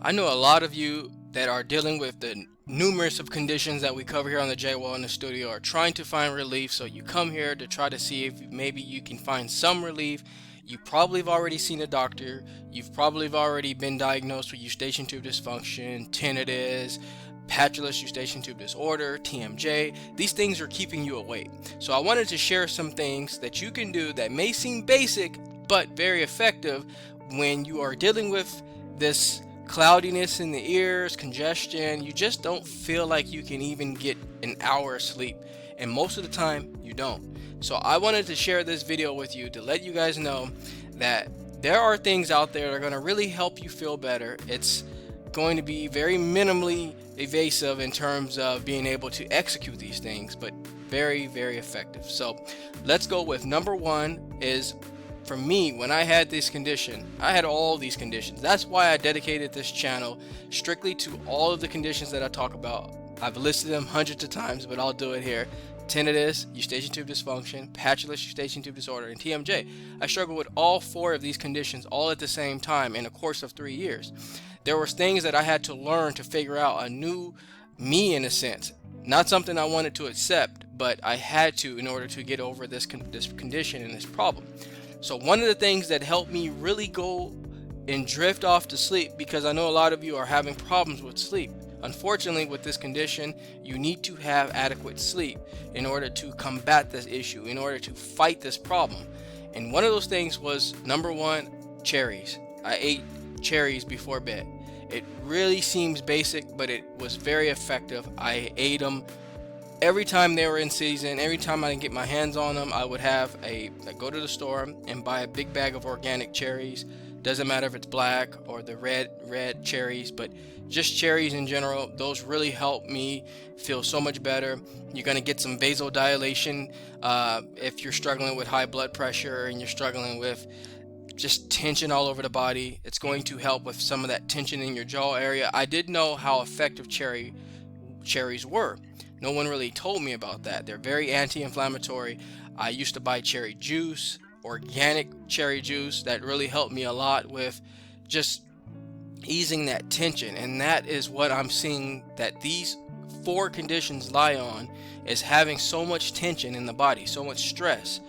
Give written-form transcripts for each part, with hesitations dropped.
I know a lot of you that are dealing with the numerous of conditions that we cover here on the Jaye in the studio are trying to find relief. So you come here to try to see if maybe you can find some relief. You probably have already seen a doctor. You've probably have already been diagnosed with Eustachian Tube Dysfunction, Tinnitus, patulous Eustachian Tube Disorder, TMJ. These things are keeping you awake. So I wanted to share some things that you can do that may seem basic but very effective when you are dealing with this cloudiness in the ears, congestion. You just don't feel like you can even get an hour of sleep, and most of the time you don't. So I wanted to share this video with you to let you guys know that there are things out there that are going to really help you feel better. It's going to be very minimally evasive in terms of being able to execute these things, but very, very effective. So let's go with number one. Is for me, when I had this condition, I had all these conditions. That's why I dedicated this channel strictly to all of the conditions that I talk about. I've listed them hundreds of times, but I'll do it here. Tinnitus, Eustachian Tube Dysfunction, patulous Eustachian Tube Disorder, and TMJ. I struggled with all four of these conditions all at the same time in a course of 3 years. There were things that I had to learn to figure out a new me, in a sense. Not something I wanted to accept, but I had to in order to get over this condition and this problem. So one of the things that helped me really go and drift off to sleep, because I know a lot of you are having problems with sleep. Unfortunately, with this condition, you need to have adequate sleep in order to combat this issue, in order to fight this problem. And one of those things was, number one, cherries. I ate cherries before bed. It really seems basic, but it was very effective. I ate them every time they were in season. Every time I could get my hands on them, I would go to the store and buy a big bag of organic cherries. Doesn't matter if it's black or the red cherries, but just cherries in general. Those really help me feel so much better. You're going to get some vasodilation if you're struggling with high blood pressure and you're struggling with just tension all over the body. It's going to help with some of that tension in your jaw area. I did know how effective cherries were. No one really told me about that. They're very anti-inflammatory. I used to buy cherry juice, organic cherry juice, that really helped me a lot with just easing that tension. And that is what I'm seeing that these four conditions lie on, is having so much tension in the body, so much stress.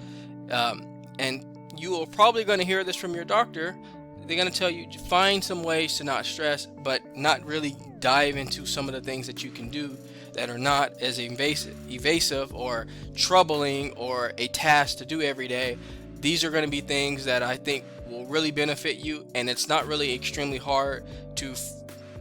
And you are probably going to hear this from your doctor. They're going to tell you to find some ways to not stress, but not really dive into some of the things that you can do that are not as evasive or troubling or a task to do every day. These are going to be things that I think will really benefit you, and it's not really extremely hard to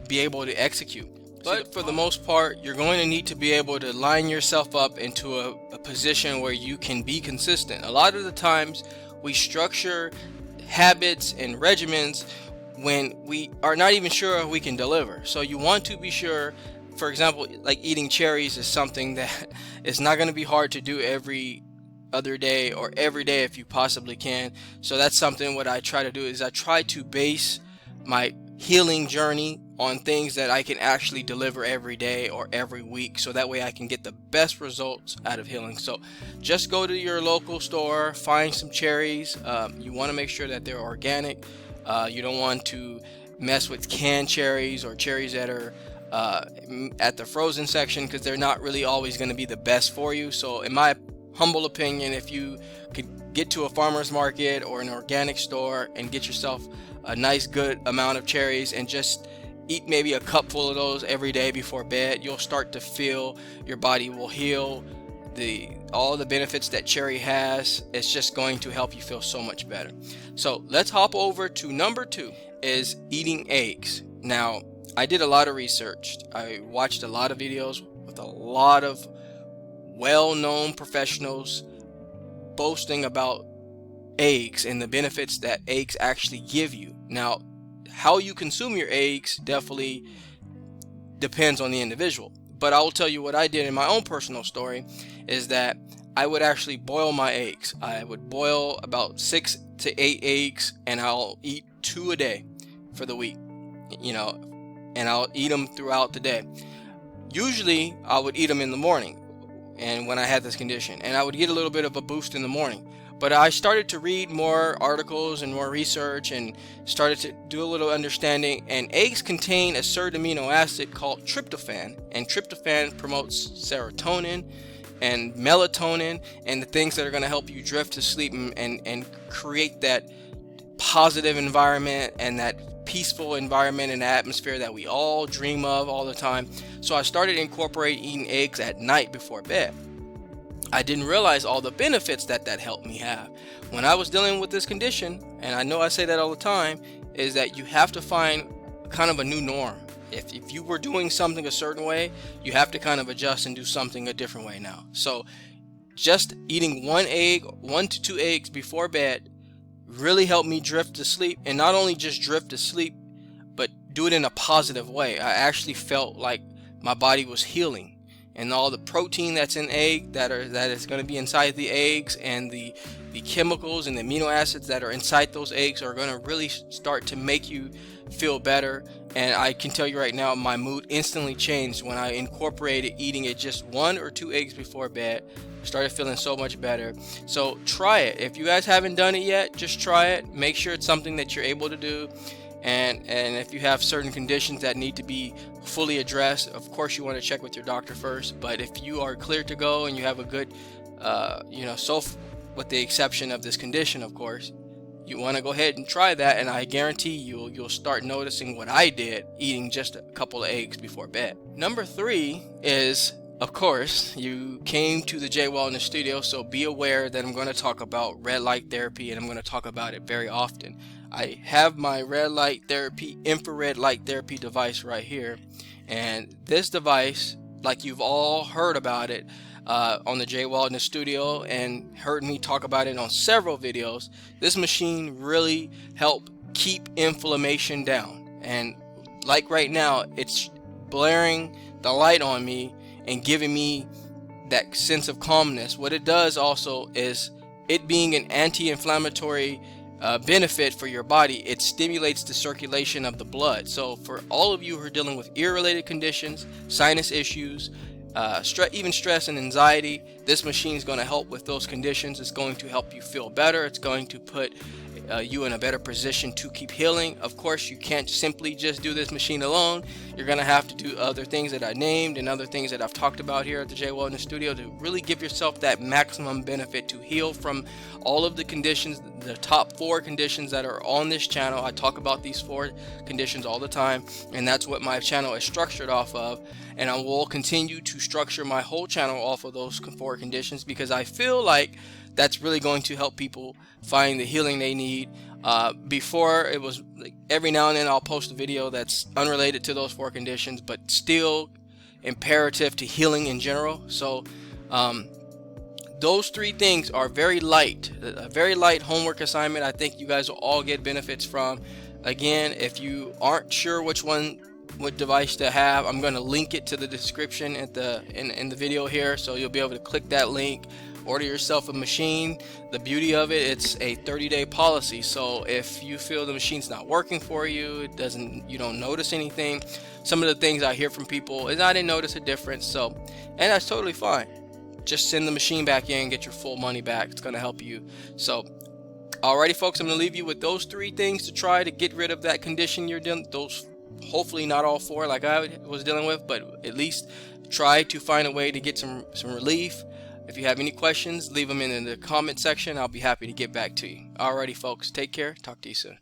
be able to execute. But for the most part, you're going to need to be able to line yourself up into a position where you can be consistent. A lot of the times we structure habits and regimens when we are not even sure if we can deliver. So you want to be sure. For example, like eating cherries is something that is not going to be hard to do every other day or every day if you possibly can. So that's something what I try to do, is I try to base my healing journey on things that I can actually deliver every day or every week, so that way I can get the best results out of healing. So just go to your local store, find some cherries. You want to make sure that they're organic. You don't want to mess with canned cherries or cherries that are at the frozen section, because they're not really always going to be the best for you. So in my humble opinion, if you could get to a farmer's market or an organic store and get yourself a nice good amount of cherries and just eat maybe a cupful of those every day before bed, you'll start to feel your body will heal. All the benefits that cherry has, it's just going to help you feel so much better. So let's hop over to number two, is eating eggs. Now, I did a lot of research. I watched a lot of videos with a lot of well-known professionals boasting about eggs and the benefits that eggs actually give you. Now, how you consume your eggs definitely depends on the individual. But I will tell you what I did in my own personal story, is that I would actually boil my eggs. I would boil about 6 to 8 eggs, and I'll eat 2 a day for the week, and I'll eat them throughout the day. Usually I would eat them in the morning, and when I had this condition, and I would get a little bit of a boost in the morning. But I started to read more articles and more research and started to do a little understanding. And eggs contain a certain amino acid called tryptophan, and tryptophan promotes serotonin and melatonin and the things that are going to help you drift to sleep and create that positive environment and that peaceful environment and atmosphere that we all dream of all the time. So I started incorporating eating eggs at night before bed. I didn't realize all the benefits that helped me have. When I was dealing with this condition, and I know I say that all the time, is that you have to find kind of a new norm. If you were doing something a certain way, you have to kind of adjust and do something a different way now. So just eating 1 to 2 eggs before bed really helped me drift to sleep, and not only just drift to sleep, but do it in a positive way. I actually felt like my body was healing. And all the protein that's in egg that is going to be inside the eggs, and the chemicals and the amino acids that are inside those eggs are going to really start to make you feel better. And I can tell you right now, my mood instantly changed when I incorporated eating it just 1 or 2 eggs before bed. Started feeling so much better. So try it. If you guys haven't done it yet, just try it. Make sure it's something that you're able to do. And if you have certain conditions that need to be fully addressed, of course you want to check with your doctor first. But if you are clear to go and you have a good, with the exception of this condition, of course, you want to go ahead and try that. And I guarantee you'll start noticing what I did eating just a couple of eggs before bed. Number 3 is, of course, you came to the Jaye Wellness Studio, so be aware that I'm going to talk about red light therapy, and I'm going to talk about it very often. I have my red light therapy, infrared light therapy device right here, and this device, like you've all heard about it on the Jaye Wellness Studio and heard me talk about it on several videos, this machine really helps keep inflammation down. And like right now, it's blaring the light on me and giving me that sense of calmness. What it does also is, it being an anti-inflammatory benefit for your body, it stimulates the circulation of the blood. So for all of you who are dealing with ear-related conditions, sinus issues, even stress and anxiety, this machine is going to help with those conditions. It's going to help you feel better. It's going to put you in a better position to keep healing. Of course, you can't simply just do this machine alone. You're going to have to do other things that I named and other things that I've talked about here at the Jaye Wellness Studio to really give yourself that maximum benefit to heal from all of the conditions, the top 4 conditions that are on this channel. I talk about these 4 conditions all the time, and that's what my channel is structured off of. And I will continue to structure my whole channel off of those 4 conditions, because I feel like that's really going to help people find the healing they need. Before, it was like every now and then I'll post a video that's unrelated to those 4 conditions, but still imperative to healing in general. So those 3 things are very light, a very light homework assignment. I think you guys will all get benefits from. Again, if you aren't sure which device to have, I'm going to link it to the description in the video here, so you'll be able to click that link, order yourself a machine. The beauty of it, it's a 30-day policy. So if you feel the machine's not working for you, you don't notice anything. Some of the things I hear from people is, I didn't notice a difference. And that's totally fine. Just send the machine back in, get your full money back. It's going to help you. So alrighty, folks, I'm going to leave you with those 3 things to try to get rid of that condition you're dealing. Those, hopefully not all 4 like I was dealing with, but at least try to find a way to get some relief. If you have any questions, leave them in the comment section. I'll be happy to get back to you. Alrighty, folks, take care. Talk to you soon.